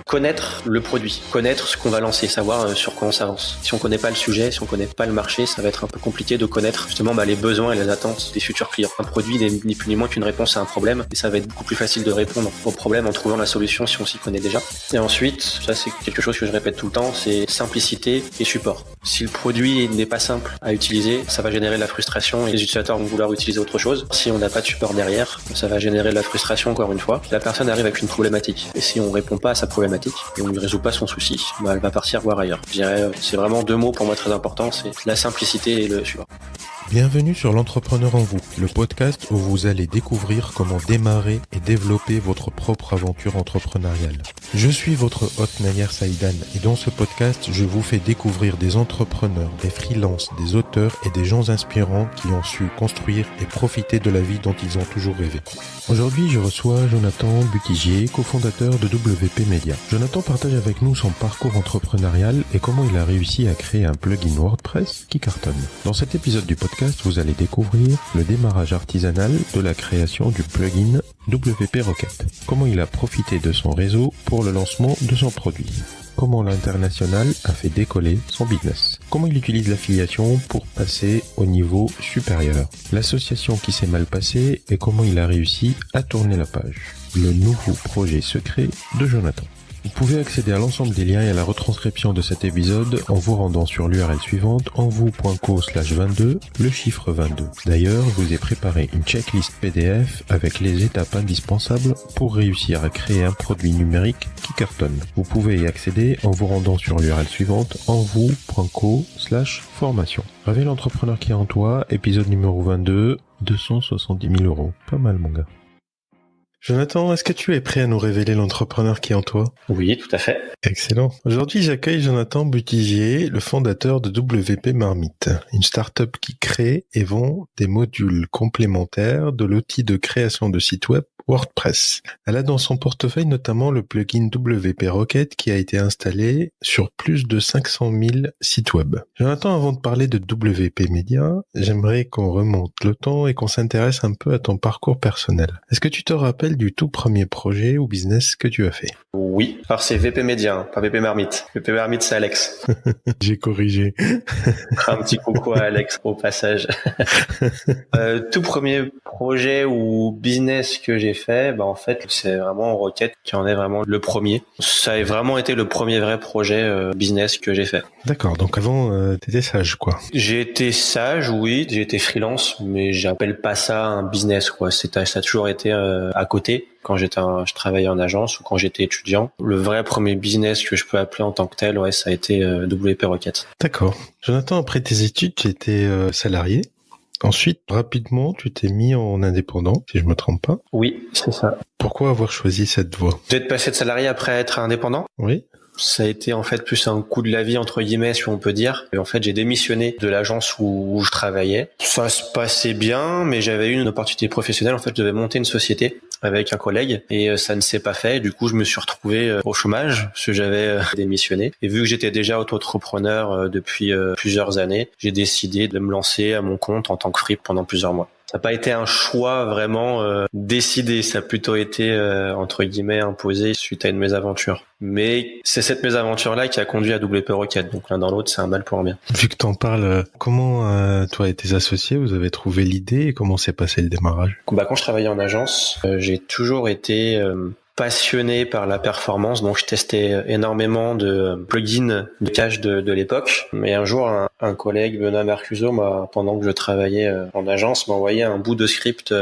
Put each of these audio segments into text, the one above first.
connaître le produit, connaître ce qu'on va lancer, savoir sur quoi on s'avance. Si on connaît pas le sujet, si on connaît pas le marché, ça va être un peu compliqué de connaître justement les besoins et les attentes des futurs clients. Un produit n'est ni plus ni moins qu'une réponse à un problème et ça va être beaucoup plus facile de répondre au problème en trouvant la solution si on s'y connaît déjà. Et ensuite, ça c'est quelque chose que je répète tout le temps, c'est simplicité et support. Si le produit n'est pas simple à utiliser, ça va générer de la frustration et les utilisateurs vont vouloir utiliser autre chose. Si on n'a pas de support derrière, ça va générer de la frustration encore une fois. La personne arrive avec une problématique et si on répond pas à sa problématique et on ne résout pas son souci, elle va partir voir ailleurs. Je dirais, c'est vraiment deux mots pour moi très importants, c'est la simplicité et le support. Bienvenue sur l'Entrepreneur en vous, le podcast où vous allez découvrir comment démarrer et développer votre propre aventure entrepreneuriale. Je suis votre hôte Nayer Saïdan et dans ce podcast, je vous fais découvrir des entrepreneurs, des freelances, des auteurs et des gens inspirants qui ont su construire et profiter de la vie dont ils ont toujours rêvé. Aujourd'hui, je reçois Jonathan Butigier, cofondateur de WP Media. Jonathan partage avec nous son parcours entrepreneurial et comment il a réussi à créer un plugin WordPress qui cartonne. Dans cet épisode du podcast, vous allez découvrir le démarrage artisanal de la création du plugin WP Rocket. Comment il a profité de son réseau pour le lancement de son produit. Comment l'international a fait décoller son business. Comment il utilise l'affiliation pour passer au niveau supérieur. L'association qui s'est mal passée et comment il a réussi à tourner la page. Le nouveau projet secret de Jonathan. Vous pouvez accéder à l'ensemble des liens et à la retranscription de cet épisode en vous rendant sur l'URL suivante envou.co/22, le chiffre 22. D'ailleurs, je vous ai préparé une checklist PDF avec les étapes indispensables pour réussir à créer un produit numérique qui cartonne. Vous pouvez y accéder en vous rendant sur l'URL suivante envou.co/formation. Réveille l'entrepreneur qui est en toi, épisode numéro 22, 270 000 €. Pas mal mon gars. Jonathan, est-ce que tu es prêt à nous révéler l'entrepreneur qui est en toi ? Oui, tout à fait. Excellent. Aujourd'hui, j'accueille Jonathan Butigier, le fondateur de WP Marmite, une start-up qui crée et vend des modules complémentaires de l'outil de création de sites web WordPress. Elle a dans son portefeuille notamment le plugin WP Rocket qui a été installé sur plus de 500 000 sites web. Jonathan, avant de parler de WP Media, j'aimerais qu'on remonte le temps et qu'on s'intéresse un peu à ton parcours personnel. Est-ce que tu te rappelles du tout premier projet ou business que tu as fait ? Oui, alors c'est VP Media, pas VP Marmite. VP Marmite, c'est Alex. J'ai corrigé. Un petit coucou à Alex au passage. Tout premier projet ou business que j'ai fait, en fait, c'est vraiment Rocket qui en est vraiment le premier. Ça a vraiment été le premier vrai projet business que j'ai fait. D'accord, donc avant, t'étais sage, quoi. J'ai été sage, oui, j'ai été freelance, mais j'appelle pas ça un business, quoi. Ça a toujours été à côté. Quand je travaillais en agence ou quand j'étais étudiant. Le vrai premier business que je peux appeler en tant que tel, ça a été WP Rocket. D'accord. Jonathan, après tes études, tu étais salarié. Ensuite, rapidement, tu t'es mis en indépendant, si je me trompe pas. Oui, c'est ça. Pourquoi avoir choisi cette voie ? Vous êtes passé de salarié après être indépendant ? Oui. Ça a été en fait plus un coup de la vie entre guillemets si on peut dire. Et en fait j'ai démissionné de l'agence où je travaillais. Ça se passait bien mais j'avais eu une opportunité professionnelle. En fait je devais monter une société avec un collègue et ça ne s'est pas fait. Du coup je me suis retrouvé au chômage parce que j'avais démissionné. Et vu que j'étais déjà auto-entrepreneur depuis plusieurs années, j'ai décidé de me lancer à mon compte en tant que free pendant plusieurs mois. Ça n'a pas été un choix vraiment décidé, ça a plutôt été entre guillemets imposé suite à une mésaventure. Mais c'est cette mésaventure-là qui a conduit à WP Rocket, donc l'un dans l'autre c'est un mal pour un bien. Vu que t'en parles, comment toi et tes associés vous avez trouvé l'idée et comment s'est passé le démarrage ? Quand je travaillais en agence, j'ai toujours été passionné par la performance, donc je testais énormément de plugins de cache de l'époque. Mais un jour, un collègue, Benoît Mercuso, pendant que je travaillais en agence, m'a envoyé un bout de script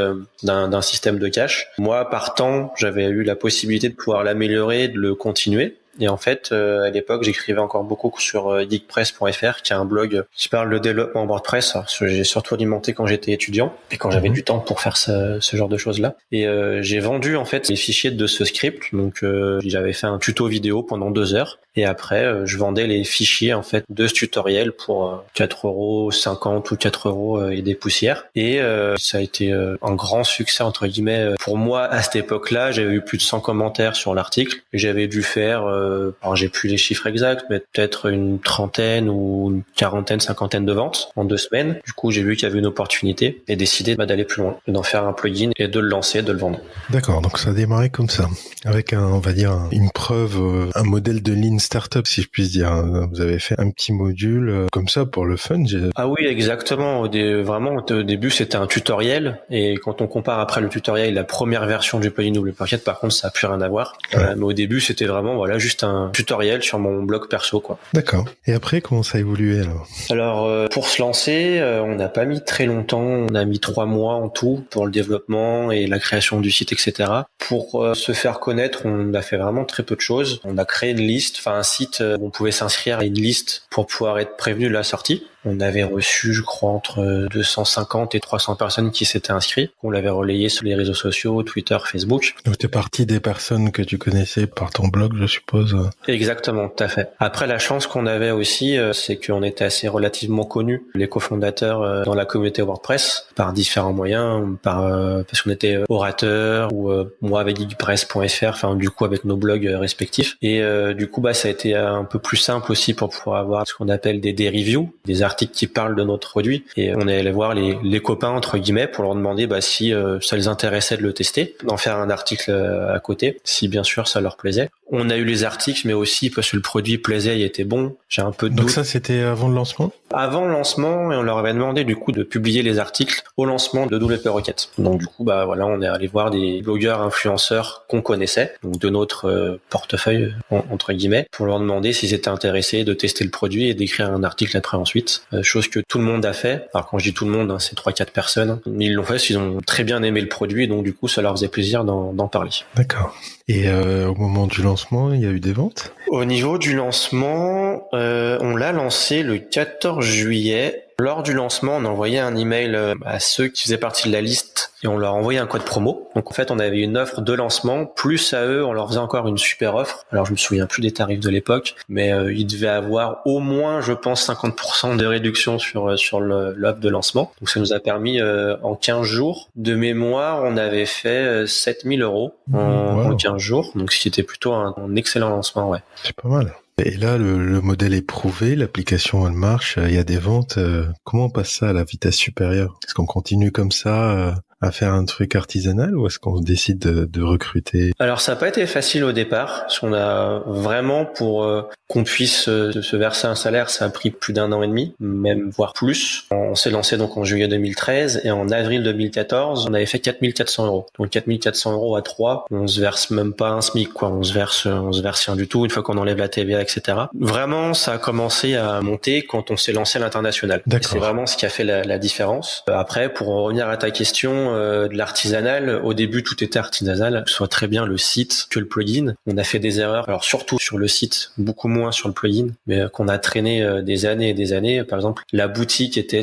d'un système de cache. Moi, partant, j'avais eu la possibilité de pouvoir l'améliorer, de le continuer. Et en fait, à l'époque, j'écrivais encore beaucoup sur geekpress.fr, qui est un blog qui parle de développement WordPress. Alors, j'ai surtout alimenté quand j'étais étudiant et quand j'avais du temps pour faire ce genre de choses-là. Et j'ai vendu en fait les fichiers de ce script. Donc, j'avais fait un tuto vidéo pendant 2 heures. Et après, je vendais les fichiers en fait de ce tutoriel pour 4,50 € ou 4 € et des poussières. Et ça a été un grand succès entre guillemets pour moi à cette époque-là. J'avais eu plus de 100 commentaires sur l'article. J'avais dû faire, alors j'ai plus les chiffres exacts, mais peut-être une trentaine ou une quarantaine, cinquantaine de ventes en 2 semaines. Du coup, j'ai vu qu'il y avait une opportunité et décidé d'aller plus loin, d'en faire un plugin et de le lancer, de le vendre. D'accord, donc ça a démarré comme ça, avec on va dire une preuve, un modèle de lean startup, si je puis dire. Vous avez fait un petit module comme ça pour le fun. Ah oui, exactement. Vraiment, au début, c'était un tutoriel, et quand on compare après le tutoriel, la première version du plugin WP-Rocket, par contre, ça a plus rien à voir. Ouais. Mais au début, c'était vraiment juste un tutoriel sur mon blog perso, quoi. D'accord. Et après, comment ça a évolué alors ? Alors, pour se lancer, on n'a pas mis très longtemps. On a mis 3 mois en tout pour le développement et la création du site, etc. Pour se faire connaître, on a fait vraiment très peu de choses. On a créé une liste, un site où on pouvait s'inscrire à une liste pour pouvoir être prévenu de la sortie. On avait reçu, je crois, entre 250 et 300 personnes qui s'étaient inscrites. On l'avait relayé sur les réseaux sociaux, Twitter, Facebook. Donc t'es parti des personnes que tu connaissais par ton blog, je suppose. Exactement, tout à fait. Après, la chance qu'on avait aussi, c'est qu'on était assez relativement connus, les cofondateurs, dans la communauté WordPress, par différents moyens, parce qu'on était orateur, ou moi avec geekpress.fr, du coup avec nos blogs respectifs. Et du coup, ça a été un peu plus simple aussi pour pouvoir avoir ce qu'on appelle des reviews, des articles qui parlent de notre produit, et on est allé voir les copains entre guillemets pour leur demander si ça les intéressait de le tester, d'en faire un article à côté, si bien sûr ça leur plaisait. On a eu les articles, mais aussi parce que le produit plaisait, il était bon. J'ai un peu de doute. Donc ça, c'était avant le lancement ? Avant le lancement, et on leur avait demandé du coup de publier les articles au lancement de WP-Rocket. Donc du coup, on est allé voir des blogueurs, influenceurs qu'on connaissait, donc de notre portefeuille entre guillemets, pour leur demander s'ils étaient intéressés de tester le produit et d'écrire un article après ensuite. Chose que tout le monde a fait. Alors quand je dis tout le monde, c'est 3-4 personnes. Mais ils l'ont fait, ils ont très bien aimé le produit, et donc du coup, ça leur faisait plaisir d'en parler. D'accord. Et au moment du lancement, il y a eu des ventes ? Au niveau du lancement, on l'a lancé le 14 juillet. Lors du lancement, on a envoyé un email à ceux qui faisaient partie de la liste, et on leur a envoyé un code promo. Donc en fait, on avait une offre de lancement, plus à eux, on leur faisait encore une super offre. Alors je me souviens plus des tarifs de l'époque, mais ils devaient avoir au moins, je pense, 50% de réduction sur l'offre de lancement. Donc ça nous a permis, en 15 jours, de mémoire, on avait fait 7 000 € en 15 jours. Donc ce qui était plutôt un excellent lancement, ouais. C'est pas mal. Et là, le modèle est prouvé, l'application elle marche, il y a des ventes. Comment on passe ça à la vitesse supérieure ? Est-ce qu'on continue comme ça à faire un truc artisanal, ou est-ce qu'on décide de recruter ? Alors ça n'a pas été facile au départ, parce qu'on a vraiment, pour qu'on puisse se verser un salaire, ça a pris plus d'1 an et demi, même voire plus. On s'est lancé donc en juillet 2013, et en avril 2014, on avait fait 4 400 €. Donc 4 400 € à 3, on se verse même pas un SMIC, quoi. On se verse rien du tout une fois qu'on enlève la TVA, etc. Vraiment, ça a commencé à monter quand on s'est lancé à l'international. D'accord. C'est vraiment ce qui a fait la différence. Après, pour en revenir à ta question, de l'artisanal, au début tout était artisanal, soit très bien le site que le plugin. On a fait des erreurs, alors surtout sur le site, beaucoup moins sur le plugin, mais qu'on a traîné des années et des années. Par exemple, la boutique était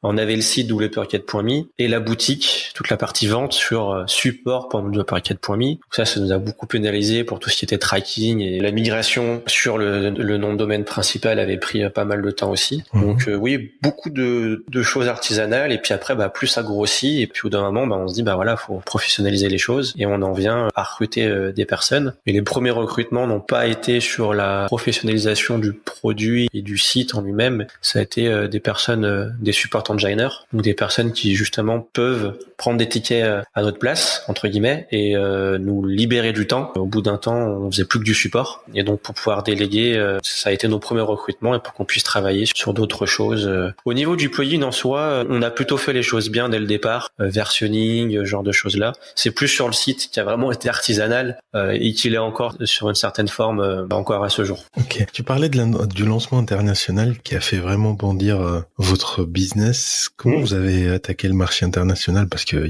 on avait le site wp-rocket.me, et la boutique, toute la partie vente, sur support.wp-rocket.me. Donc ça nous a beaucoup pénalisé pour tout ce qui était tracking, et la migration sur le nom de domaine principal avait pris pas mal de temps aussi. Donc oui, beaucoup de choses artisanales, et puis après plus ça grossit, et puis au d'un moment on se dit faut professionnaliser les choses, et on en vient à recruter des personnes. Et les premiers recrutements n'ont pas été sur la professionnalisation du produit et du site en lui-même, ça a été des personnes, des support engineers, donc des personnes qui justement peuvent prendre des tickets à notre place entre guillemets, et nous libérer du temps. Au bout d'un temps, on faisait plus que du support, et donc pour pouvoir déléguer, ça a été nos premiers recrutements, et pour qu'on puisse travailler sur d'autres choses. Au niveau du plugin en soi, on a plutôt fait les choses bien dès le départ, versionning, genre de choses-là. C'est plus sur le site qui a vraiment été artisanal, et qu'il est encore sur une certaine forme encore à ce jour. Ok. Tu parlais du lancement international qui a fait vraiment bondir votre business. Comment vous avez attaqué le marché international ? Parce que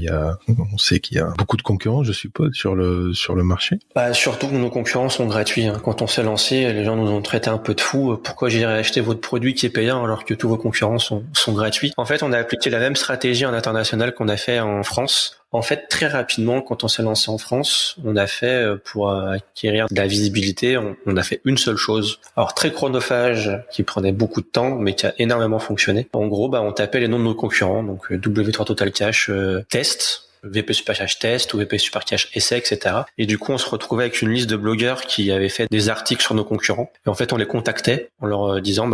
on sait qu'il y a beaucoup de concurrents, je suppose, sur le marché. Surtout que nos concurrents sont gratuits. Quand on s'est lancé, les gens nous ont traité un peu de fous. Pourquoi j'irais acheter votre produit qui est payant alors que tous vos concurrents sont gratuits ? En fait, on a appliqué la même stratégie en international qu'on a fait en France. En fait, très rapidement, quand on s'est lancé en France, on a fait, pour acquérir de la visibilité, on a fait une seule chose. Alors, très chronophage, qui prenait beaucoup de temps, mais qui a énormément fonctionné. En gros, on tapait les noms de nos concurrents, donc W3 Total Cash Test, VP Super Cash Test ou VP Super Cash Essai, etc. Et du coup, on se retrouvait avec une liste de blogueurs qui avaient fait des articles sur nos concurrents. Et en fait, on les contactait en leur disant,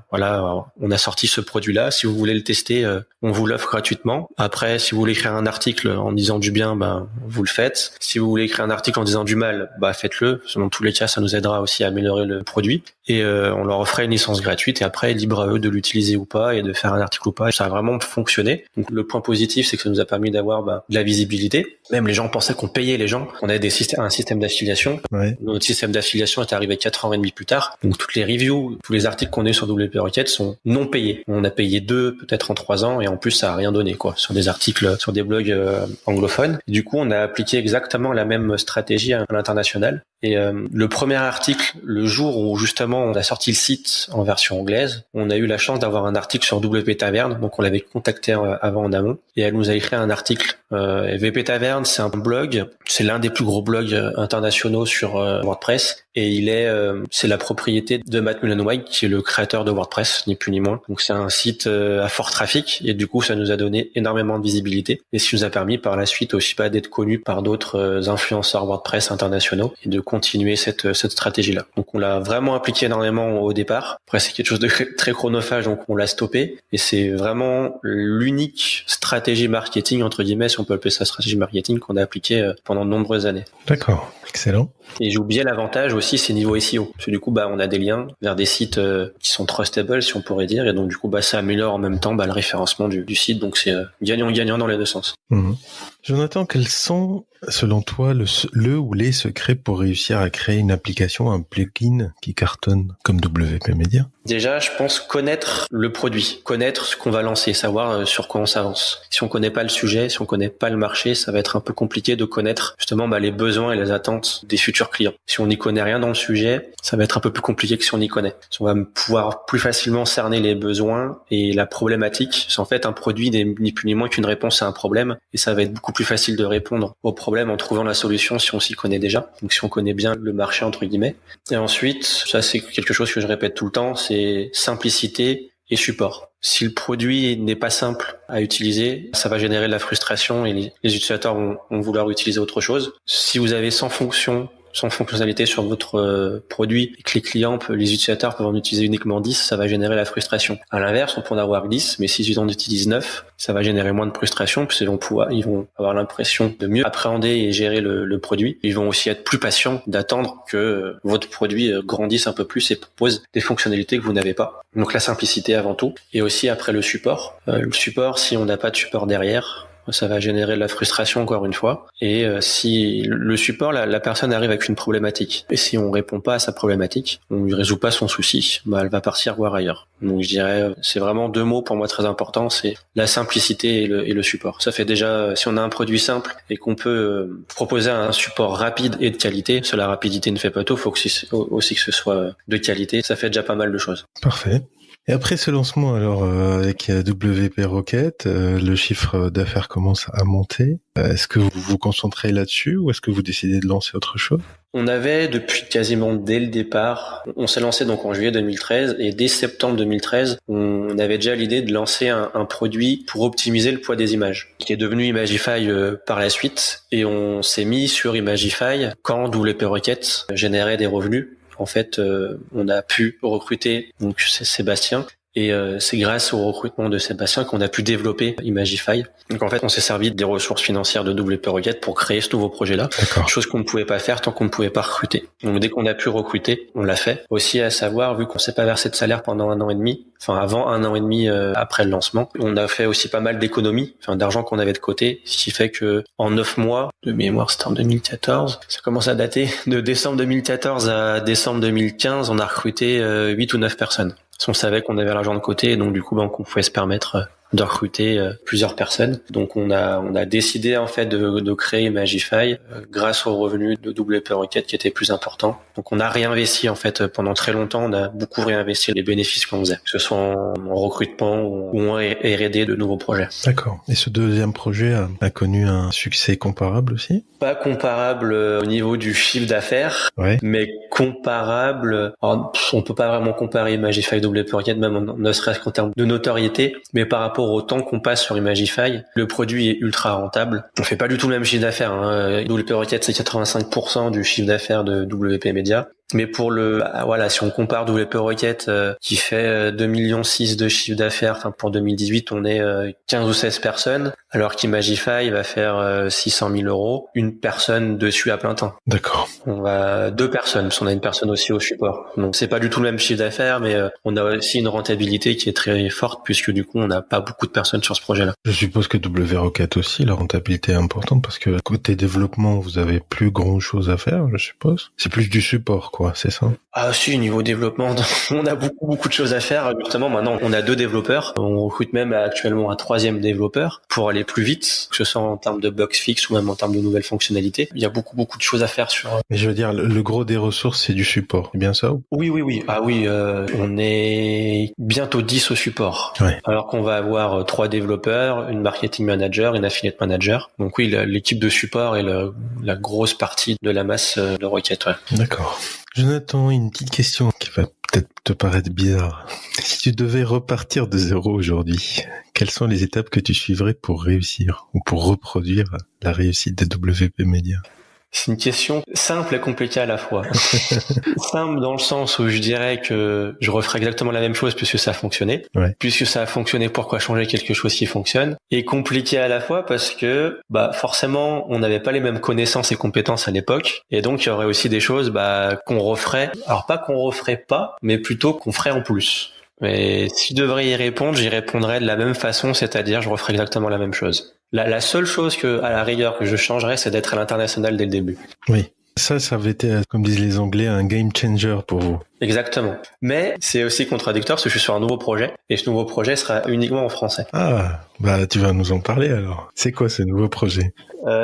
voilà, on a sorti ce produit-là. Si vous voulez le tester, on vous l'offre gratuitement. Après, si vous voulez écrire un article en disant du bien, vous le faites. Si vous voulez écrire un article en disant du mal, faites-le. Dans tous les cas, ça nous aidera aussi à améliorer le produit. Et on leur offrait une licence gratuite. Et après, libre à eux de l'utiliser ou pas et de faire un article ou pas. Et ça a vraiment fonctionné. Donc, le point positif, c'est que ça nous a permis d'avoir de la visibilité. Même les gens pensaient qu'on payait les gens. On avait un système d'affiliation. Ouais. Notre système d'affiliation est arrivé 4 ans et demi plus tard. Donc toutes les reviews, tous les articles qu'on a sur WP Rocket sont non payés. On a payé 2 peut-être en 3 ans et en plus ça a rien donné sur des articles, sur des blogs anglophones. Et du coup, on a appliqué exactement la même stratégie à l'international. Et le premier article, le jour où justement on a sorti le site en version anglaise, on a eu la chance d'avoir un article sur WP Taverne. Donc on l'avait contacté avant en amont et elle nous a écrit un article. WP Taverne, c'est un blog, c'est l'un des plus gros blogs internationaux sur WordPress et c'est la propriété de Matt Mullenweg qui est le créateur de WordPress, ni plus ni moins. Donc c'est un site à fort trafic et du coup ça nous a donné énormément de visibilité et ce qui nous a permis par la suite aussi d'être connus par d'autres influenceurs WordPress internationaux et de continuer cette stratégie-là. Donc on l'a vraiment appliqué énormément au départ. Après c'est quelque chose de très chronophage donc on l'a stoppé et c'est vraiment l'unique stratégie marketing entre guillemets si on peut appeler ça stratégie marketing qu'on a appliqué pendant de nombreuses années. D'accord, excellent. Et j'ai oublié l'avantage aussi, c'est niveau SEO. Parce que du coup, on a des liens vers des sites qui sont trustable, si on pourrait dire. Et donc, du coup, ça améliore en même temps le référencement du site. Donc, c'est gagnant-gagnant dans les deux sens. Mmh. Jonathan, quels sont, selon toi, le ou les secrets pour réussir à créer une application, un plugin qui cartonne comme WP Media? Déjà, je pense connaître le produit, connaître ce qu'on va lancer, savoir sur quoi on s'avance. Si on connaît pas le sujet, si on connaît pas le marché, ça va être un peu compliqué de connaître justement les besoins et les attentes des futurs clients. Si on n'y connaît rien dans le sujet, ça va être un peu plus compliqué que si on y connaît. Si on va pouvoir plus facilement cerner les besoins et la problématique. C'est en fait un produit n'est ni plus ni moins qu'une réponse à un problème et ça va être beaucoup plus facile de répondre au problème en trouvant la solution si on s'y connaît déjà. Donc si on connaît bien le marché entre guillemets. Et ensuite, ça c'est quelque chose que je répète tout le temps, c'est simplicité et support. Si le produit n'est pas simple à utiliser, ça va générer de la frustration et les utilisateurs vont vouloir utiliser autre chose. Si vous avez 100 fonctionnalités sur votre produit et que les clients, les utilisateurs peuvent en utiliser uniquement 10, ça va générer la frustration. À l'inverse, on peut en avoir 10, mais s'ils en utilisent 9, ça va générer moins de frustration puisqu'ils vont avoir l'impression de mieux appréhender et gérer le produit. Ils vont aussi être plus patients d'attendre que votre produit grandisse un peu plus et propose des fonctionnalités que vous n'avez pas. Donc la simplicité avant tout. Et aussi après le support. Le support, si on n'a pas de support derrière, ça va générer de la frustration encore une fois. Et si le support, la personne arrive avec une problématique, et si on répond pas à sa problématique, on lui résout pas son souci, elle va partir voir ailleurs. Donc je dirais, c'est vraiment 2 mots pour moi très importants, c'est la simplicité et le support. Ça fait déjà, si on a un produit simple et qu'on peut proposer un support rapide et de qualité, parce que la rapidité ne fait pas tout, faut aussi que ce soit de qualité, ça fait déjà pas mal de choses. Parfait. Et après ce lancement, alors avec WP Rocket, le chiffre d'affaires commence à monter. Est-ce que vous vous concentrez là-dessus ou est-ce que vous décidez de lancer autre chose? On avait depuis quasiment dès le départ, on s'est lancé donc en juillet 2013 et dès septembre 2013, on avait déjà l'idée de lancer un produit pour optimiser le poids des images, qui est devenu Imagify par la suite et on s'est mis sur Imagify quand WP Rocket générait des revenus. En fait, on a pu recruter donc Sébastien et c'est grâce au recrutement de Sébastien qu'on a pu développer Imagify. Donc en fait, on s'est servi des ressources financières de WP Rocket pour créer ce nouveau projet-là. D'accord. Chose qu'on ne pouvait pas faire tant qu'on ne pouvait pas recruter. Donc dès qu'on a pu recruter, on l'a fait. Aussi à savoir, vu qu'on s'est pas versé de salaire pendant 1 an et demi, avant 1 an et demi après le lancement, on a fait aussi pas mal d'économies, d'argent qu'on avait de côté, ce qui fait que en 9 mois, de mémoire c'était en 2014, ça commence à dater, de décembre 2014 à décembre 2015, on a recruté 8 ou 9 personnes. On savait qu'on avait l'argent de côté et donc du coup qu'on pouvait se permettre de recruter plusieurs personnes. Donc on a décidé en fait de créer Magify grâce aux revenus de WP Rocket qui étaient plus importants. Donc on a réinvesti en fait pendant très longtemps, on a beaucoup réinvesti les bénéfices qu'on faisait, que ce soit en recrutement ou en R&D de nouveaux projets. D'accord. Et ce deuxième projet a connu un succès comparable aussi? Pas comparable au niveau du chiffre d'affaires, Ouais. mais comparable. Alors, on peut pas vraiment comparer Imagify et WP Rocket, même ne serait-ce qu'en termes de notoriété, mais par rapport au temps qu'on passe sur Imagify, le produit est ultra rentable. On fait pas du tout le même chiffre d'affaires. WP Rocket, c'est 85% du chiffre d'affaires de WP Media. Mais pour si on compare WP Rocket qui fait 2,6 millions de chiffre d'affaires, pour 2018, on est 15 ou 16 personnes, alors qu'Imagify va faire 600 000 €, une personne dessus à plein temps. D'accord. On va 2 personnes, parce qu'on a une personne aussi au support. Donc c'est pas du tout le même chiffre d'affaires, mais on a aussi une rentabilité qui est très forte, puisque du coup on n'a pas beaucoup de personnes sur ce projet-là. Je suppose que WP Rocket aussi, la rentabilité est importante parce que côté développement, vous avez plus grand chose à faire, je suppose. C'est plus du support, quoi, c'est ça? Ah si, niveau développement, on a beaucoup de choses à faire. Justement, maintenant, on a 2 développeurs. On recrute même actuellement un 3e développeur pour aller plus vite, que ce soit en termes de bugs fixes ou même en termes de nouvelles fonctionnalités. Il y a beaucoup de choses à faire sur... Mais je veux dire, le gros des ressources, c'est du support. C'est bien ça? Oui. Ah oui, on est bientôt 10 au support. Ouais. Alors qu'on va avoir 3 développeurs, une marketing manager, une affiliate manager. Donc oui, l'équipe de support est la grosse partie de la masse de Rocket, ouais. D'accord. Jonathan, une petite question qui va peut-être te paraître bizarre. Si tu devais repartir de zéro aujourd'hui, quelles sont les étapes que tu suivrais pour réussir ou pour reproduire la réussite de WP Media? C'est une question simple et compliquée à la fois. Simple dans le sens où je dirais que je referais exactement la même chose puisque ça a fonctionné. Ouais. Puisque ça a fonctionné, pourquoi changer quelque chose qui fonctionne? Et compliqué à la fois parce que forcément on n'avait pas les mêmes connaissances et compétences à l'époque. Et donc il y aurait aussi des choses qu'on referait. Alors pas qu'on referait pas, mais plutôt qu'on ferait en plus. Mais si je devrais y répondre, j'y répondrais de la même façon, c'est-à-dire je referais exactement la même chose. La seule chose à la rigueur que je changerais, c'est d'être à l'international dès le début. Oui. Ça avait été, comme disent les Anglais, un game changer pour vous. Exactement. Mais c'est aussi contradictoire parce que je suis sur un nouveau projet et ce nouveau projet sera uniquement en français. Ah, tu vas nous en parler alors. C'est quoi ce nouveau projet?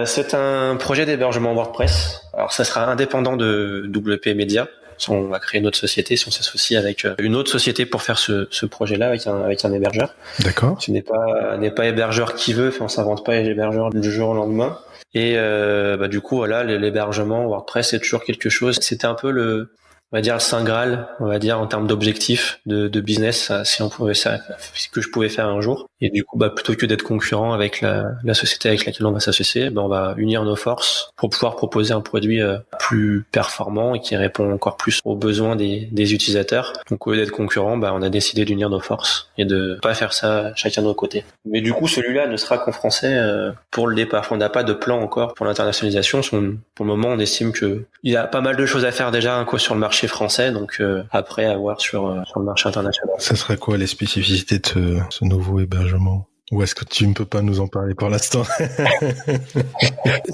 C'est un projet d'hébergement WordPress. Alors ça sera indépendant de WP Media. On va créer une autre société si on s'associe avec une autre société pour faire ce projet-là avec un hébergeur. D'accord. Ce n'est pas hébergeur qui veut, on s'invente pas hébergeur du jour au lendemain. Et du coup voilà, l'hébergement WordPress c'est toujours quelque chose. C'était un peu le Saint Graal, en termes d'objectifs de business, si on pouvait ce que je pouvais faire un jour. Et du coup, plutôt que d'être concurrent avec la société avec laquelle on va s'associer, on va unir nos forces pour pouvoir proposer un produit plus performant et qui répond encore plus aux besoins des utilisateurs. Donc, au lieu d'être concurrent, on a décidé d'unir nos forces et de pas faire ça chacun de nos côtés. Mais du coup, celui-là ne sera qu'en français pour le départ. On n'a pas de plan encore pour l'internationalisation. Pour le moment, on estime que il y a pas mal de choses à faire déjà sur le marché français, donc après à voir sur le marché international. Ça sera quoi les spécificités de ce nouveau hébergement? Ou est-ce que tu ne peux pas nous en parler pour l'instant?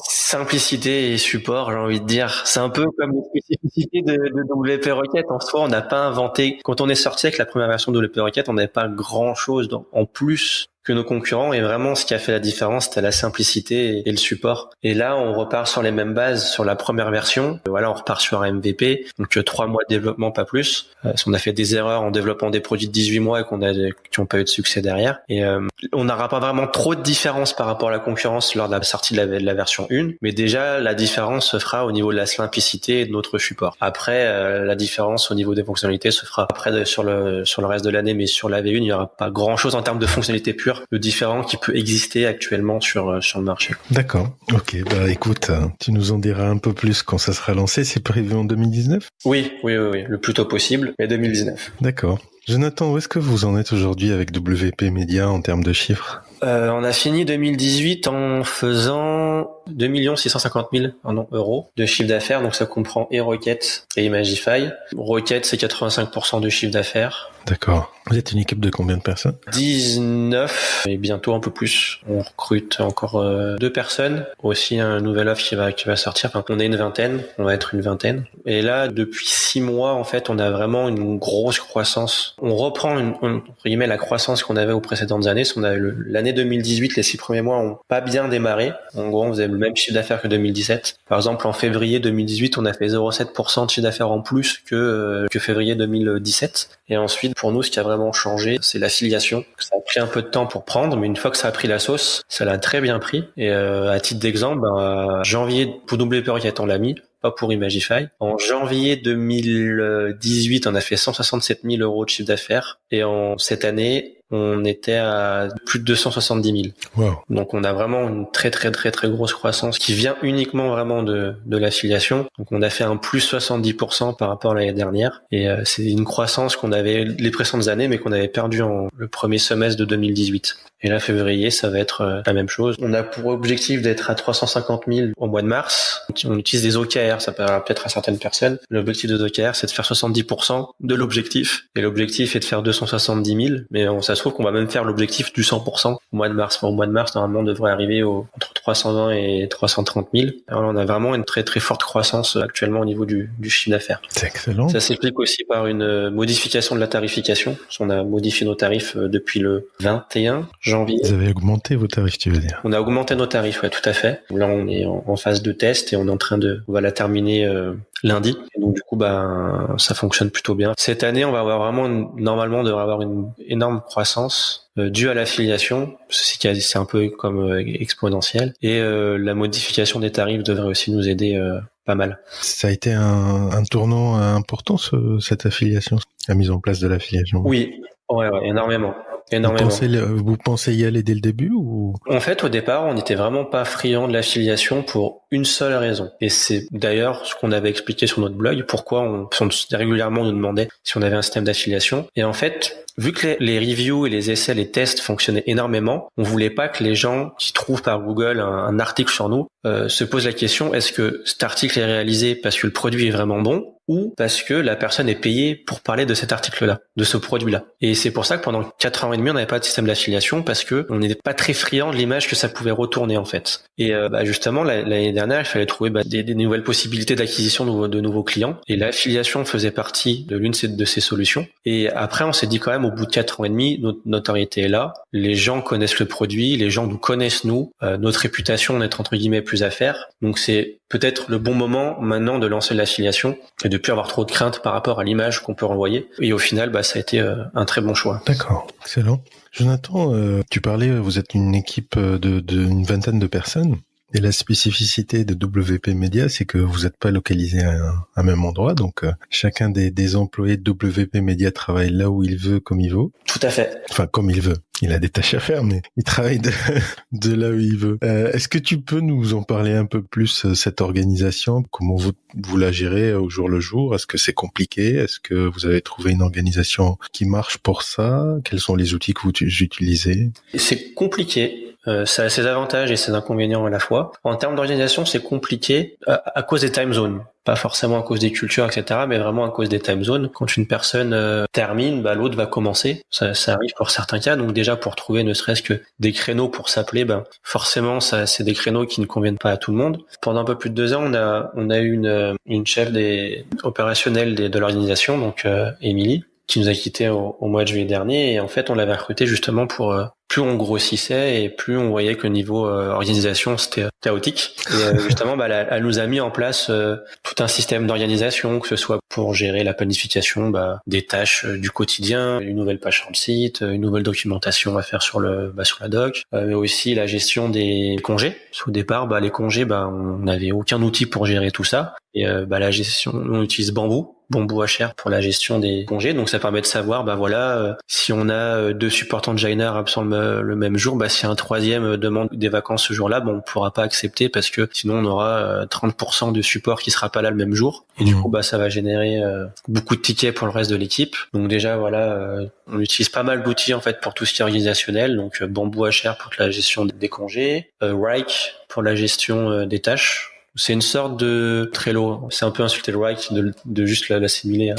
Simplicité et support, j'ai envie de dire. C'est un peu comme les spécificités de WP Rocket. En soi, on n'a pas inventé. Quand on est sorti avec la première version de WP Rocket, on n'avait pas grand-chose en plus que nos concurrents, et vraiment ce qui a fait la différence, c'était la simplicité et le support. Et là, on repart sur les mêmes bases sur la première version. Voilà, on repart sur un MVP, donc 3 mois de développement, pas plus. On a fait des erreurs en développant des produits de 18 mois et qui n'ont pas eu de succès derrière. Et on n'aura pas vraiment trop de différence par rapport à la concurrence lors de la sortie de la version 1, mais déjà la différence se fera au niveau de la simplicité et de notre support. Après, la différence au niveau des fonctionnalités se fera après sur le reste de l'année, mais sur la V1, il n'y aura pas grand-chose en termes de fonctionnalités pures de différent qui peut exister actuellement sur le marché. D'accord. Ok. Écoute, tu nous en diras un peu plus quand ça sera lancé. C'est prévu en 2019? Oui. Le plus tôt possible, mais 2019. D'accord. Jonathan, où est-ce que vous en êtes aujourd'hui avec WP Media en termes de chiffres? On a fini 2018 en faisant 2 650 000 euros de chiffre d'affaires, donc ça comprend et Rocket et Imagify. Rocket, c'est 85% de chiffre d'affaires. D'accord. Vous êtes une équipe de combien de personnes? 19 et bientôt un peu plus. On recrute encore 2 personnes. Aussi un nouvel offre qui va sortir. On est une vingtaine, on va être une vingtaine. Et là, depuis 6 mois, en fait, on a vraiment une grosse croissance. On reprend entre guillemets la croissance qu'on avait aux précédentes années. On a l'année 2018, les 6 premiers mois ont pas bien démarré. En gros, on faisait le même chiffre d'affaires que 2017. Par exemple, en février 2018, on a fait 0,7% de chiffre d'affaires en plus que février 2017. Et ensuite, pour nous, ce qui a vraiment changé, c'est l'affiliation. Ça a pris un peu de temps pour prendre, mais une fois que ça a pris la sauce, ça l'a très bien pris. Et à titre d'exemple, janvier, pour WP Rocket, on l'a mis, pas pour Imagify. En janvier 2018, on a fait 167 000 euros de chiffre d'affaires. Et cette année, on était à plus de 270 000. Wow. Donc on a vraiment une très très très très grosse croissance qui vient uniquement vraiment de l'affiliation. Donc on a fait un plus 70% par rapport à l'année dernière. Et c'est une croissance qu'on avait les précédentes années, mais qu'on avait perdu le premier semestre de 2018. Et là, février, ça va être la même chose. On a pour objectif d'être à 350 000 au mois de mars. On utilise des OKR, ça parlera peut-être à certaines personnes. L'objectif de OKR, c'est de faire 70% de l'objectif. Et l'objectif est de faire 270 000. Mais ça se trouve qu'on va même faire l'objectif du 100% au mois de mars. Au mois de mars, normalement, on devrait arriver entre 320 et 330 000. Alors, on a vraiment une très très forte croissance actuellement au niveau du chiffre d'affaires. C'est excellent. Ça s'explique aussi par une modification de la tarification. On a modifié nos tarifs depuis le 21 janvier. Vous avez augmenté vos tarifs, tu veux dire? On a augmenté nos tarifs, ouais, tout à fait. Là, on est en phase de test et on va la terminer lundi. Et donc, du coup, ça fonctionne plutôt bien. Cette année, on va avoir vraiment, normalement, on devrait avoir une énorme croissance due à l'affiliation. C'est un peu comme exponentiel. Et la modification des tarifs devrait aussi nous aider pas mal. Ça a été un tournant important, cette affiliation, la mise en place de l'affiliation. Oui, ouais, énormément. Vous pensez y aller dès le début ou? En fait, au départ, on n'était vraiment pas friand de l'affiliation pour une seule raison. Et c'est d'ailleurs ce qu'on avait expliqué sur notre blog, pourquoi régulièrement on nous demandait si on avait un système d'affiliation. Et en fait, vu que les reviews et les essais, les tests fonctionnaient énormément, on voulait pas que les gens qui trouvent par Google un article sur nous se posent la question, est-ce que cet article est réalisé parce que le produit est vraiment bon ou parce que la personne est payée pour parler de cet article-là, de ce produit-là. Et c'est pour ça que pendant 4 ans et demi, on n'avait pas de système d'affiliation parce que on n'était pas très friand de l'image que ça pouvait retourner, en fait. Et justement, l'année dernière, il fallait trouver des nouvelles possibilités d'acquisition de nouveaux clients. Et l'affiliation faisait partie de l'une de ces solutions. Et après, on s'est dit quand même, au bout de 4 ans et demi, notre notoriété est là. Les gens connaissent le produit, les gens nous connaissent, notre réputation d'être entre guillemets plus à faire. Donc c'est peut-être le bon moment maintenant de lancer l'affiliation et de plus avoir trop de crainte par rapport à l'image qu'on peut renvoyer. Et au final, ça a été un très bon choix. D'accord, excellent. Jonathan, tu parlais, vous êtes une équipe d'une vingtaine de personnes. Et la spécificité de WP Media, c'est que vous n'êtes pas localisé à un même endroit. Donc, chacun des employés de WP Media travaille là où il veut, comme il veut. Tout à fait. Enfin, comme il veut. Il a des tâches à faire, mais il travaille de là où il veut. Est-ce que tu peux nous en parler un peu plus, cette organisation? Comment vous la gérez au jour le jour? Est-ce que c'est compliqué? Est-ce que vous avez trouvé une organisation qui marche pour ça? Quels sont les outils que vous utilisez? C'est compliqué. Ça a ses avantages et ses inconvénients à la fois. En termes d'organisation, c'est compliqué à cause des time zones. Pas forcément à cause des cultures, etc., mais vraiment à cause des time zones. Quand une personne termine, l'autre va commencer. Ça arrive pour certains cas. Donc déjà, pour trouver ne serait-ce que des créneaux pour s'appeler, forcément, c'est des créneaux qui ne conviennent pas à tout le monde. Pendant un peu plus de 2 ans, on a eu une chef opérationnelle de l'organisation, donc Émilie, qui nous a quittés au mois de juillet dernier. Et en fait, on l'avait recruté justement pour plus on grossissait et plus on voyait que niveau organisation, c'était chaotique. Et justement, elle nous a mis en place tout un système d'organisation, que ce soit pour gérer la planification des tâches du quotidien, une nouvelle page sur le site, une nouvelle documentation à faire sur la doc, mais aussi la gestion des congés. Au départ, les congés, on n'avait aucun outil pour gérer tout ça. Et la gestion, on utilise Bamboo HR pour la gestion des congés. Donc ça permet de savoir, si on a 2 supportants de Joiner absents le même jour, si un troisième demande des vacances ce jour-là, on pourra pas accepter parce que sinon on aura 30% de support qui sera pas là le même jour. Et du coup, ça va générer beaucoup de tickets pour le reste de l'équipe. Donc déjà, on utilise pas mal d'outils en fait pour tout ce qui est organisationnel. Donc Bamboo HR pour la gestion des congés, Wrike pour la gestion des tâches. C'est une sorte de Trello. C'est un peu insulté le Wrike de juste l'assimiler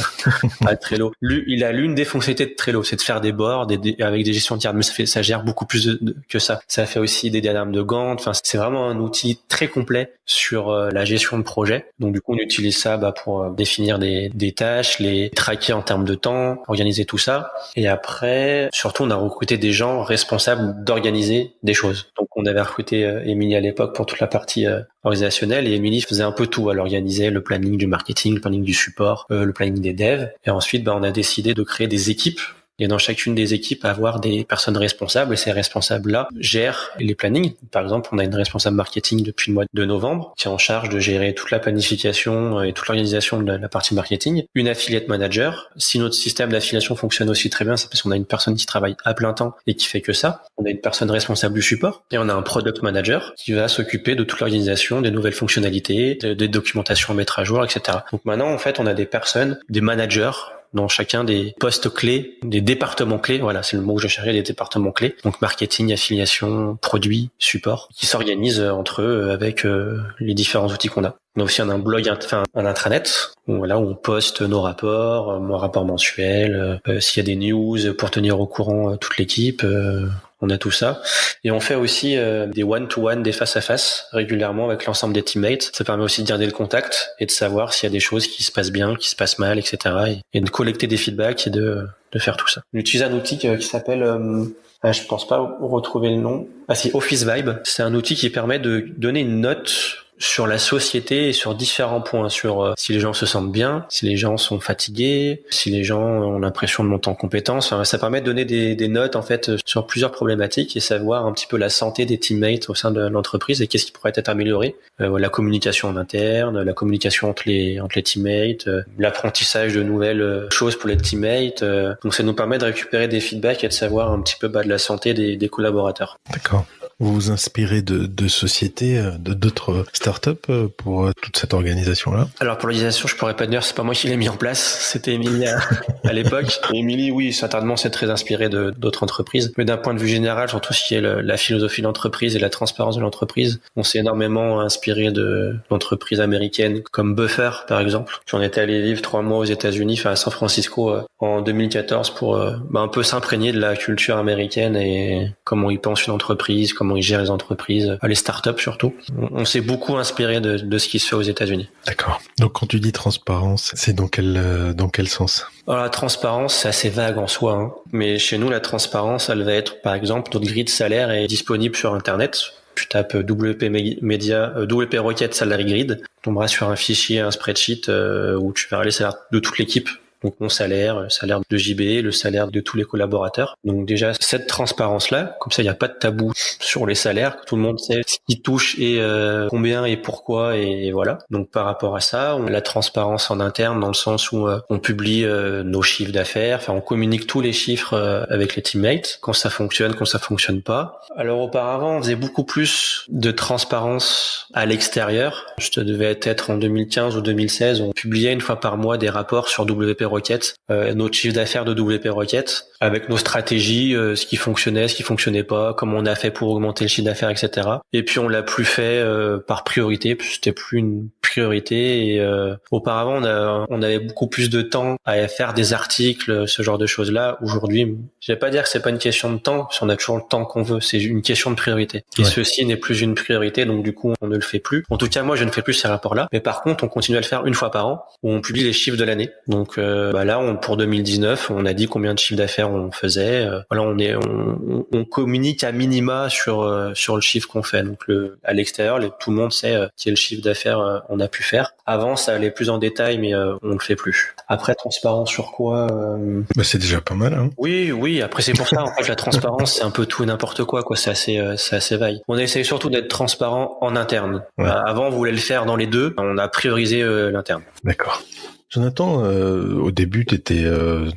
à Trello. Il a l'une des fonctionnalités de Trello, c'est de faire des boards avec des gestions tiers, mais ça gère beaucoup plus que ça. Ça fait aussi des diagrammes de Gantt. Enfin, c'est vraiment un outil très complet sur la gestion de projet. Donc du coup, on utilise ça pour définir des tâches, les traquer en termes de temps, organiser tout ça. Et après, surtout, on a recruté des gens responsables d'organiser des choses. Donc on avait recruté Émilie à l'époque pour toute la partie organisationnelle, et Émilie faisait un peu tout. Elle organisait le planning du marketing, le planning du support, le planning des devs. Et ensuite, on a décidé de créer des équipes. Et dans chacune des équipes, avoir des personnes responsables, et ces responsables-là gèrent les plannings. Par exemple, on a une responsable marketing depuis le mois de novembre qui est en charge de gérer toute la planification et toute l'organisation de la partie marketing. Une affiliate manager. Si notre système d'affiliation fonctionne aussi très bien, c'est parce qu'on a une personne qui travaille à plein temps et qui fait que ça. On a une personne responsable du support et on a un product manager qui va s'occuper de toute l'organisation, des nouvelles fonctionnalités, des documentations à mettre à jour, etc. Donc maintenant, en fait, on a des personnes, des managers dans chacun des postes clés, des départements clés, voilà, c'est le mot que je cherchais, des départements clés, donc marketing, affiliation, produits, support, qui s'organisent entre eux avec les différents outils qu'on a. On a aussi un blog, un intranet, où on poste nos rapports, mon rapport mensuel, s'il y a des news pour tenir au courant toute l'équipe, on a tout ça. Et on fait aussi des one-to-one, des face-à-face régulièrement avec l'ensemble des teammates. Ça permet aussi de garder le contact et de savoir s'il y a des choses qui se passent bien, qui se passent mal, etc. Et de collecter des feedbacks et de faire tout ça. On utilise un outil qui s'appelle... je pense pas retrouver le nom. Ah si, Office Vibe. C'est un outil qui permet de donner une note sur la société et sur différents points, sur si les gens se sentent bien, si les gens sont fatigués, si les gens ont l'impression de monter en compétences. Enfin, ça permet de donner des notes en fait sur plusieurs problématiques et savoir un petit peu la santé des teammates au sein de l'entreprise et qu'est-ce qui pourrait être amélioré. La communication en interne, la communication entre les teammates, l'apprentissage de nouvelles choses pour les teammates. Donc ça nous permet de récupérer des feedbacks et de savoir un petit peu de la santé des collaborateurs. D'accord. Vous vous inspirez de sociétés, de d'autres startups pour toute cette organisation-là? Alors pour l'organisation, je pourrais pas te dire, c'est pas moi qui l'ai mis en place, c'était Émilie à l'époque. Et Émilie, oui, certainement, c'est très inspiré d'autres entreprises. Mais d'un point de vue général, sur tout ce qui est la philosophie de l'entreprise et la transparence de l'entreprise, on s'est énormément inspiré d'entreprises américaines comme Buffer, par exemple. J'en étais allé vivre 3 mois aux États-Unis, à San Francisco, en 2014 pour un peu s'imprégner de la culture américaine et comment ils pensent une entreprise, comment ils gèrent les entreprises, les startups surtout. On s'est beaucoup inspiré de ce qui se fait aux États-Unis. D'accord. Donc quand tu dis transparence, c'est dans quel sens? Alors la transparence, c'est assez vague en soi, hein. Mais chez nous, la transparence, elle va être, par exemple, notre grille de salaire est disponible sur Internet. Tu tapes WP Rocket Salary Grid, tu tomberas sur un fichier, un spreadsheet où tu verras les salaires de toute l'équipe. Donc mon salaire, le salaire de JB, le salaire de tous les collaborateurs. Donc déjà cette transparence-là, comme ça il n'y a pas de tabou sur les salaires, tout le monde sait ce qui touche et combien et pourquoi et voilà. Donc par rapport à ça, on a la transparence en interne dans le sens où on publie nos chiffres d'affaires, enfin on communique tous les chiffres avec les teammates, quand ça fonctionne, quand ça fonctionne pas. Alors auparavant, on faisait beaucoup plus de transparence à l'extérieur. Je devais être en 2015 ou 2016, on publiait une fois par mois des rapports sur WP Rocket, notre chiffre d'affaires de WP Rocket, avec nos stratégies, ce qui fonctionnait, ce qui fonctionnait pas, comment on a fait pour augmenter le chiffre d'affaires, etc. Et puis on l'a plus fait par priorité, parce que c'était plus une priorité. Et auparavant, on avait beaucoup plus de temps à faire des articles, ce genre de choses-là. Aujourd'hui, je vais pas dire que c'est pas une question de temps, parce qu'on a toujours le temps qu'on veut. C'est une question de priorité. Et ceci n'est plus une priorité, donc du coup, on ne le fait plus. En tout cas, moi, je ne fais plus ces rapports-là. Mais par contre, on continue à le faire une fois par an, où on publie les chiffres de l'année. Donc là, pour 2019, on a dit combien de chiffre d'affaires on faisait. On communique à minima sur le chiffre qu'on fait. Donc à l'extérieur, tout le monde sait quel chiffre d'affaires on a pu faire. Avant, ça allait plus en détail, mais on le fait plus. Après, transparence sur quoi C'est déjà pas mal, hein. Oui. Après, c'est pour ça. En fait, la transparence, c'est un peu tout et n'importe quoi. C'est assez vague. On essaye surtout d'être transparent en interne. Ouais. Avant, on voulait le faire dans les deux. On a priorisé l'interne. D'accord. Jonathan, au début, tu étais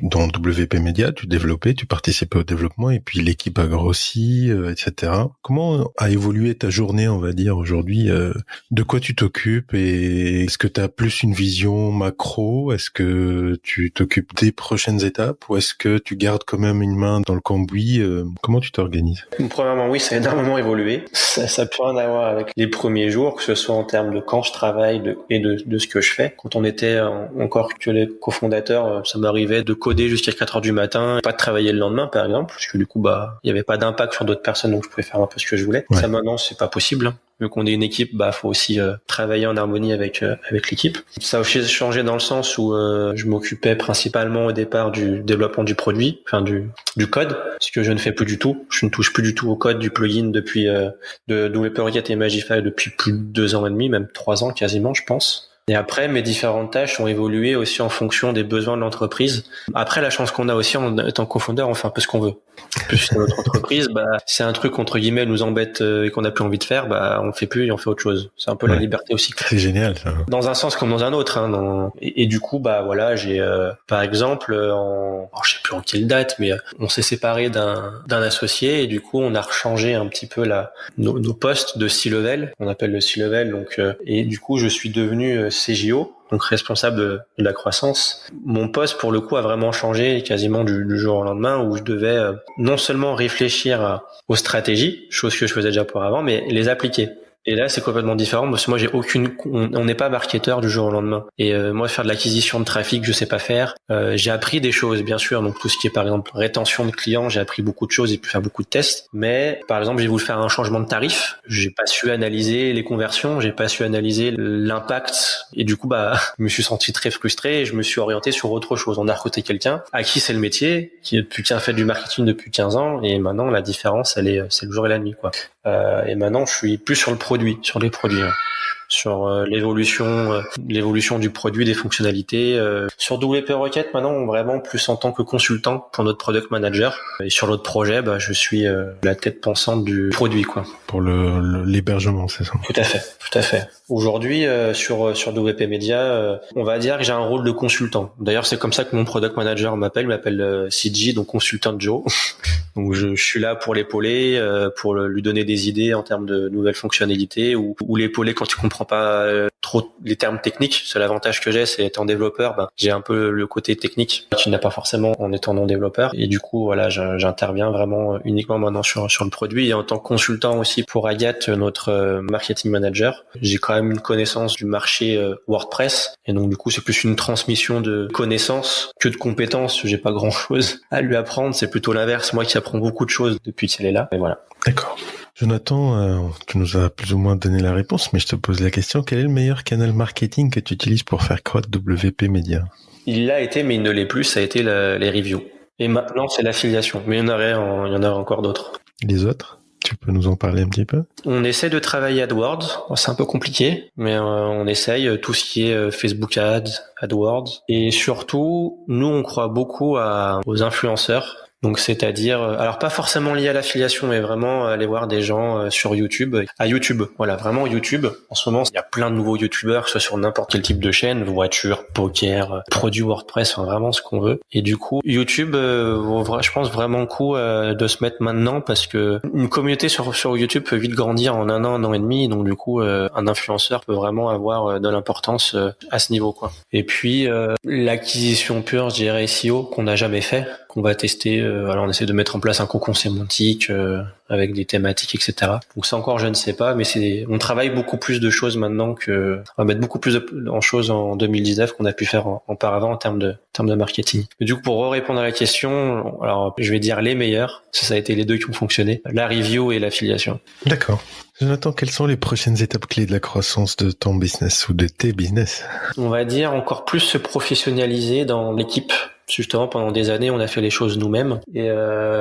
dans WP Media, tu développais, tu participais au développement, et puis l'équipe a grossi, etc. Comment a évolué ta journée, on va dire, aujourd'hui? De quoi tu t'occupes, et est-ce que tu as plus une vision macro? Est-ce que tu t'occupes des prochaines étapes, ou est-ce que tu gardes quand même une main dans le cambouis? Comment tu t'organises? Premièrement, oui, ça a énormément évolué. Ça peut rien à voir avec les premiers jours, que ce soit en termes de quand je travaille et de ce que je fais. Quand on était encore que les cofondateurs, ça m'arrivait de coder jusqu'à 4 heures du matin, pas de travailler le lendemain par exemple, parce que du coup il y avait pas d'impact sur d'autres personnes, donc je pouvais faire un peu ce que je voulais. Ouais. Ça maintenant c'est pas possible. Vu qu'on est une équipe, faut aussi travailler en harmonie avec l'équipe. Ça a aussi changé dans le sens où je m'occupais principalement au départ du développement du produit, enfin du code, ce que je ne fais plus du tout. Je ne touche plus du tout au code du plugin depuis de WP Rocket et Magify depuis plus de 2 ans et demi, même 3 ans quasiment, je pense. Et après, mes différentes tâches ont évolué aussi en fonction des besoins de l'entreprise. Après, la chance qu'on a aussi en étant cofondeur, on fait un peu ce qu'on veut. Plus dans notre entreprise, c'est un truc entre guillemets nous embête et qu'on n'a plus envie de faire, on le fait plus et on fait autre chose. C'est un peu la liberté aussi. C'est génial ça. Dans un sens comme dans un autre. Et du coup, voilà, j'ai par exemple, je sais plus en quelle date, mais on s'est séparé d'un associé et du coup, on a rechangé un petit peu nos postes de C-level. On appelle le C-level, donc et du coup, je suis devenu CJO. Donc responsable de la croissance. Mon poste, pour le coup, a vraiment changé quasiment du jour au lendemain, où je devais non seulement réfléchir aux stratégies, chose que je faisais déjà pour avant, mais les appliquer. Et là, c'est complètement différent parce que moi, on n'est pas marketeur du jour au lendemain. Et moi, faire de l'acquisition de trafic, je sais pas faire. J'ai appris des choses, bien sûr. Donc tout ce qui est, par exemple, rétention de clients, j'ai appris beaucoup de choses, j'ai pu faire beaucoup de tests. Mais par exemple, j'ai voulu faire un changement de tarif. J'ai pas su analyser les conversions, j'ai pas su analyser l'impact. Et du coup, je me suis senti très frustré et je me suis orienté sur autre chose. On a recruté quelqu'un à qui c'est le métier, qui a fait du marketing depuis 15 ans. Et maintenant, la différence, c'est le jour et la nuit, quoi. Et maintenant, je suis plus sur sur les produits, sur l'évolution du produit, des fonctionnalités. Sur WP Rocket, maintenant, vraiment plus en tant que consultant pour notre product manager. Et sur l'autre projet, je suis la tête pensante du produit, quoi. Pour l'hébergement, c'est ça? Tout à fait. Aujourd'hui, sur WP Media, on va dire que j'ai un rôle de consultant. D'ailleurs, c'est comme ça que mon product manager m'appelle CJ, donc consultant Joe. Donc je suis là pour l'épauler, pour lui donner des idées en termes de nouvelles fonctionnalités ou l'épauler quand tu comprends pas trop les termes techniques. C'est l'avantage que j'ai, c'est étant développeur, j'ai un peu le côté technique que tu n'as pas forcément en étant non développeur. Et du coup, voilà, j'interviens vraiment uniquement maintenant sur le produit. Et en tant que consultant aussi pour Agathe, notre marketing manager, j'ai quand même une connaissance du marché WordPress. Et donc du coup, c'est plus une transmission de connaissances que de compétences. J'ai pas grand chose à lui apprendre. C'est plutôt l'inverse. Moi qui apprends beaucoup de choses depuis qu'elle est là. Et voilà. D'accord. Jonathan, tu nous as plus ou moins donné la réponse, mais je te pose la question. Quel est le meilleur canal marketing que tu utilises pour faire croître WP Media? Il l'a été, mais il ne l'est plus. Ça a été les reviews. Et maintenant, c'est l'affiliation. Mais il y en a encore d'autres. Les autres? Tu peux nous en parler un petit peu? On essaie de travailler AdWords. C'est un peu compliqué, mais on essaye tout ce qui est Facebook Ads, AdWords. Et surtout, nous, on croit beaucoup aux influenceurs. Donc c'est-à-dire, alors pas forcément lié à l'affiliation, mais vraiment aller voir des gens sur YouTube, à YouTube. Voilà, vraiment YouTube. En ce moment, il y a plein de nouveaux YouTubeurs, que ce soit sur n'importe quel type de chaîne, voiture, poker, produits WordPress, enfin vraiment ce qu'on veut. Et du coup, YouTube, je pense vraiment le coup de se mettre maintenant parce que une communauté sur YouTube peut vite grandir en un an et demi. Donc du coup, un influenceur peut vraiment avoir de l'importance à ce niveau, quoi. Et puis l'acquisition pure, je dirais SEO, qu'on n'a jamais fait, qu'on va tester. Alors on essaie de mettre en place un cocon sémantique avec des thématiques, etc. Donc ça encore je ne sais pas, mais on travaille beaucoup plus de choses maintenant on va mettre beaucoup plus en choses en 2019 qu'on a pu faire auparavant en termes de marketing. Et du coup pour répondre à la question, alors je vais dire les meilleurs, ça a été les deux qui ont fonctionné, la review et l'affiliation. D'accord. Jonathan, quelles sont les prochaines étapes clés de la croissance de ton business ou de tes business? On va dire encore plus se professionnaliser dans l'équipe. Justement, pendant des années, on a fait les choses nous-mêmes. Et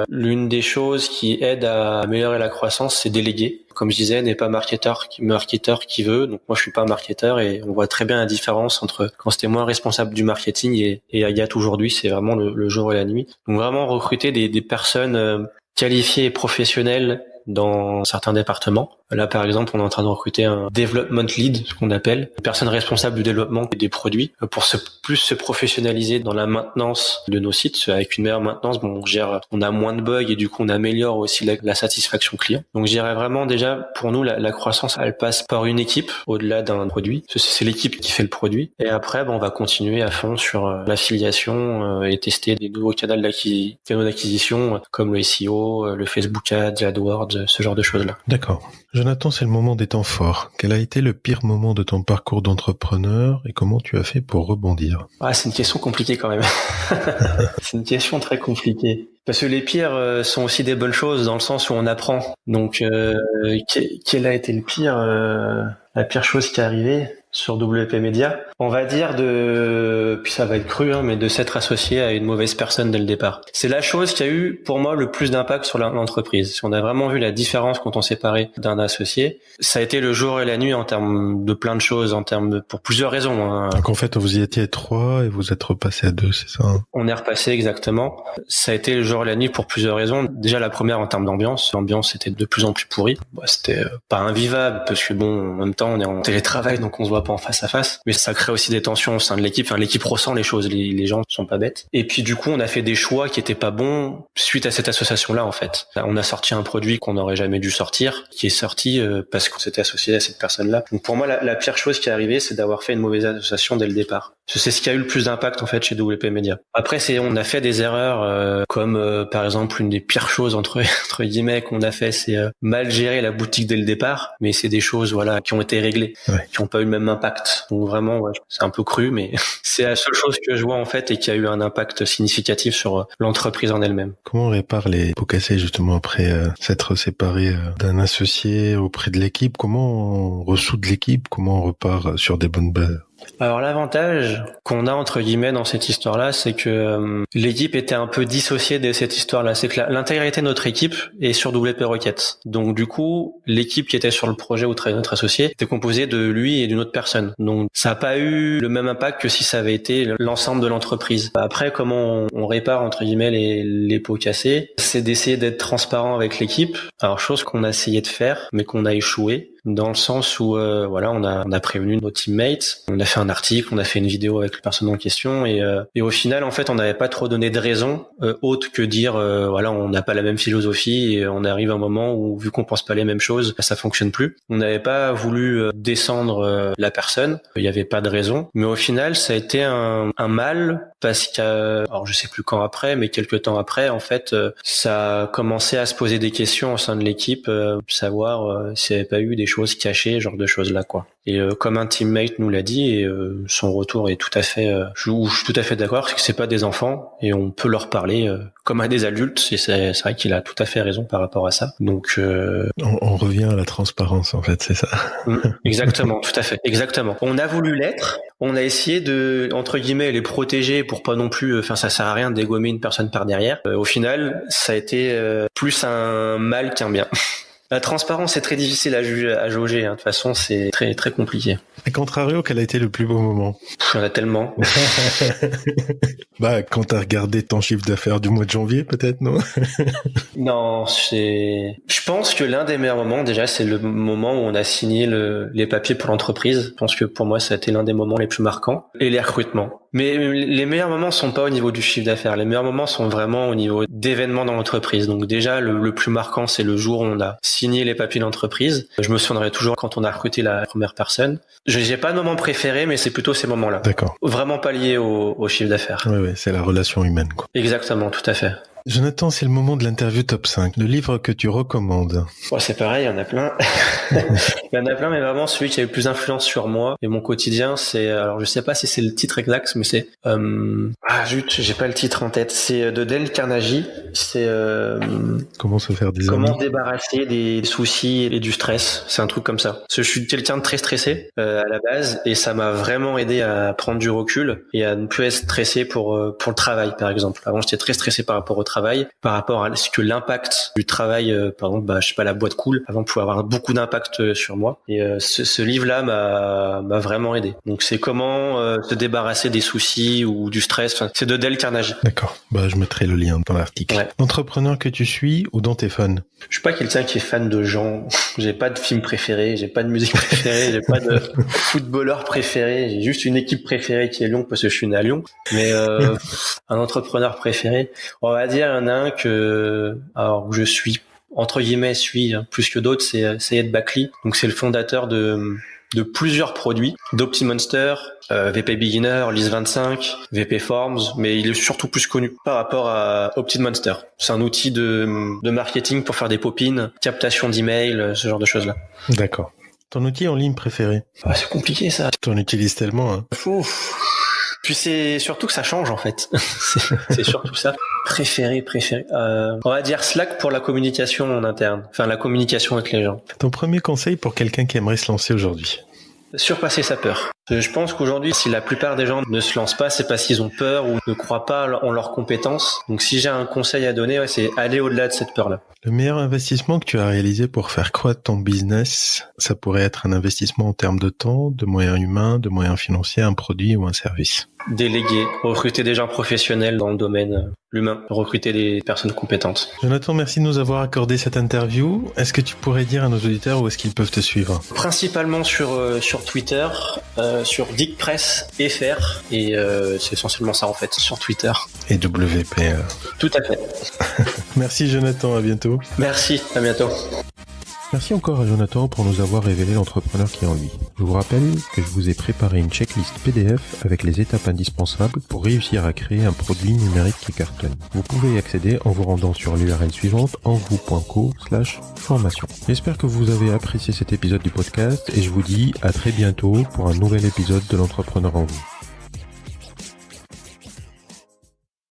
l'une des choses qui aide à améliorer la croissance, c'est déléguer. Comme je disais, n'est pas marketeur qui veut. Donc moi, je suis pas un marketeur et on voit très bien la différence entre quand c'était moi responsable du marketing et Agathe aujourd'hui. C'est vraiment le jour et la nuit. Donc vraiment recruter des personnes qualifiées et professionnelles dans certains départements. Là, par exemple, on est en train de recruter un development lead, ce qu'on appelle, une personne responsable du développement des produits, pour plus se professionnaliser dans la maintenance de nos sites. Avec une meilleure maintenance, on a moins de bugs et du coup, on améliore aussi la satisfaction client. Donc, je dirais vraiment déjà, pour nous, la croissance, elle passe par une équipe au-delà d'un produit. C'est l'équipe qui fait le produit. Et après, on va continuer à fond sur l'affiliation et tester des nouveaux canaux d'acquisition comme le SEO, le Facebook Ads, AdWords, ce genre de choses-là. D'accord. Jonathan, c'est le moment des temps forts. Quel a été le pire moment de ton parcours d'entrepreneur et comment tu as fait pour rebondir? C'est une question compliquée quand même. C'est une question très compliquée. Parce que les pires sont aussi des bonnes choses dans le sens où on apprend. Donc, quel a été le pire la pire chose qui est arrivée sur WP Media? On va dire puis ça va être cru, mais de s'être associé à une mauvaise personne dès le départ. C'est la chose qui a eu, pour moi, le plus d'impact sur l'entreprise. Si on a vraiment vu la différence quand on s'est séparé d'un associé, ça a été le jour et la nuit en termes de plein de choses, pour plusieurs raisons. Donc en fait, vous y étiez 3 et vous êtes repassé à 2, c'est ça? On est repassé exactement. Ça a été le jour et la nuit pour plusieurs raisons. Déjà la première en termes d'ambiance. L'ambiance était de plus en plus pourrie. C'était pas invivable parce que en même temps on est en télétravail donc on se voit pas en face à face. Mais ça crée aussi des tensions au sein de l'équipe. Enfin, l'équipe ressent les choses. Les gens sont pas bêtes. Et puis du coup on a fait des choix qui étaient pas bons suite à cette association-là en fait. On a sorti un produit qu'on n'aurait jamais dû sortir, qui est sorti parce qu'on s'était associé à cette personne-là. Donc pour moi la pire chose qui est arrivée c'est d'avoir fait une mauvaise association dès le départ. C'est ce qui a eu le plus d'impact en fait chez WP Media. Après on a fait des erreurs comme par exemple une des pires choses entre guillemets qu'on a fait c'est mal gérer la boutique dès le départ, mais c'est des choses qui ont été réglées, qui n'ont pas eu le même impact. Donc vraiment c'est un peu cru mais c'est la seule chose que je vois en fait et qui a eu un impact significatif sur l'entreprise en elle-même. Comment on répare les pots cassés justement après s'être séparé d'un associé auprès de l'équipe? Comment on ressoude l'équipe? Comment on repart sur des bonnes bases? Alors l'avantage qu'on a entre guillemets dans cette histoire-là, c'est que l'équipe était un peu dissociée de cette histoire-là. C'est que l'intégralité de notre équipe est sur WP Rocket. Donc du coup, l'équipe qui était sur le projet ou notre associé était composée de lui et d'une autre personne. Donc ça n'a pas eu le même impact que si ça avait été l'ensemble de l'entreprise. Après, comment on répare entre guillemets les pots cassés, c'est d'essayer d'être transparent avec l'équipe. Alors chose qu'on a essayé de faire, mais qu'on a échoué. Dans le sens où on a prévenu nos teammates, on a fait un article, on a fait une vidéo avec la personne en question et au final en fait on n'avait pas trop donné de raison autre que dire on n'a pas la même philosophie et on arrive à un moment où vu qu'on pense pas les mêmes choses, ça fonctionne plus. On n'avait pas voulu descendre la personne, il n'y avait pas de raison, mais au final ça a été un mal parce alors je sais plus quand après, mais quelques temps après en fait ça a commencé à se poser des questions au sein de l'équipe, savoir s'il n'y avait pas eu des choses cachées, genre de choses là quoi. Et comme un teammate nous l'a dit, et son retour est tout à fait, je suis tout à fait d'accord, c'est que c'est pas des enfants et on peut leur parler comme à des adultes. Et c'est vrai qu'il a tout à fait raison par rapport à ça. Donc on revient à la transparence en fait, c'est ça. Exactement, tout à fait, exactement. On a voulu l'être. On a essayé de, entre guillemets, les protéger pour pas non plus, ça sert à rien de dégommer une personne par derrière. Au final, ça a été plus un mal qu'un bien. La transparence est très difficile à jauger. De toute façon, c'est très très compliqué. Et contrario, quel a été le plus beau moment? Il y en a tellement. Quand t'as regardé ton chiffre d'affaires du mois de janvier, peut-être, non? Non, je pense que l'un des meilleurs moments, déjà, c'est le moment où on a signé les papiers pour l'entreprise. Je pense que pour moi, ça a été l'un des moments les plus marquants. Et les recrutements. Mais les meilleurs moments sont pas au niveau du chiffre d'affaires. Les meilleurs moments sont vraiment au niveau d'événements dans l'entreprise. Donc déjà, le plus marquant, c'est le jour où on a signé les papiers d'entreprise. Je me souviendrai toujours quand on a recruté la première personne. J'ai pas de moment préféré, mais c'est plutôt ces moments-là. D'accord. Vraiment pas lié au chiffre d'affaires. Oui, c'est la relation humaine, quoi. Exactement, tout à fait. Jonathan, c'est le moment de l'interview top 5. Le livre que tu recommandes? C'est pareil, il y en a plein. Il y en a plein, mais vraiment celui qui a eu le plus d'influence sur moi et mon quotidien, c'est, alors je sais pas si c'est le titre exact, mais c'est j'ai pas le titre en tête. C'est de Dale Carnegie. C'est Comment se faire des comment amis? se débarrasser des soucis et du stress. C'est un truc comme ça. Parce que je suis quelqu'un de très stressé à la base et ça m'a vraiment aidé à prendre du recul et à ne plus être stressé pour le travail, par exemple. Avant, j'étais très stressé par rapport au travail, par rapport à ce que l'impact du travail, par exemple, la boîte cool, avant pouvait avoir beaucoup d'impact sur moi. Et ce livre-là m'a vraiment aidé. Donc c'est comment se débarrasser des soucis ou du stress. Enfin, c'est de Dale Carnegie. D'accord. Je mettrai le lien dans l'article. Ouais. Entrepreneur que tu suis ou dont t'es fan? Je suis pas quelqu'un qui est fan de gens. J'ai pas de film préféré, j'ai pas de musique préférée, j'ai pas de footballeur préféré. J'ai juste une équipe préférée qui est Lyon parce que je suis né à Lyon. Mais un entrepreneur préféré, on va dire, il y en a un que je suis entre guillemets plus que d'autres, c'est Sayed Bakli. Donc c'est le fondateur de de plusieurs produits, d'OptiMonster, VP Beginner, List25, VP Forms, mais il est surtout plus connu par rapport à OptiMonster. C'est un outil de marketing pour faire des pop-ins, captation d'emails, ce genre de choses-là. D'accord. Ton outil en ligne préféré? C'est compliqué ça. Tu en utilises tellement, hein. Ouf. Puis c'est surtout que ça change en fait. c'est surtout ça. Préféré. On va dire Slack pour la communication en interne. Enfin, la communication avec les gens. Ton premier conseil pour quelqu'un qui aimerait se lancer aujourd'hui? Surpasser sa peur. Je pense qu'aujourd'hui, si la plupart des gens ne se lancent pas, c'est parce qu'ils ont peur ou ne croient pas en leurs compétences. Donc si j'ai un conseil à donner, c'est aller au-delà de cette peur-là. Le meilleur investissement que tu as réalisé pour faire croître ton business, ça pourrait être un investissement en termes de temps, de moyens humains, de moyens financiers, un produit ou un service. Déléguer, recruter des gens professionnels dans le domaine l'humain, recruter des personnes compétentes. Jonathan, merci de nous avoir accordé cette interview. Est-ce que tu pourrais dire à nos auditeurs où est-ce qu'ils peuvent te suivre? Principalement sur Twitter, sur GeekPress.fr et c'est essentiellement ça en fait, sur Twitter. Et WP. Tout à fait. Merci Jonathan, à bientôt. Merci, à bientôt. Merci encore à Jonathan pour nous avoir révélé l'entrepreneur qui est en lui. Je vous rappelle que je vous ai préparé une checklist PDF avec les étapes indispensables pour réussir à créer un produit numérique qui cartonne. Vous pouvez y accéder en vous rendant sur l'URL suivante envou.co/formation. J'espère que vous avez apprécié cet épisode du podcast et je vous dis à très bientôt pour un nouvel épisode de l'entrepreneur en vous.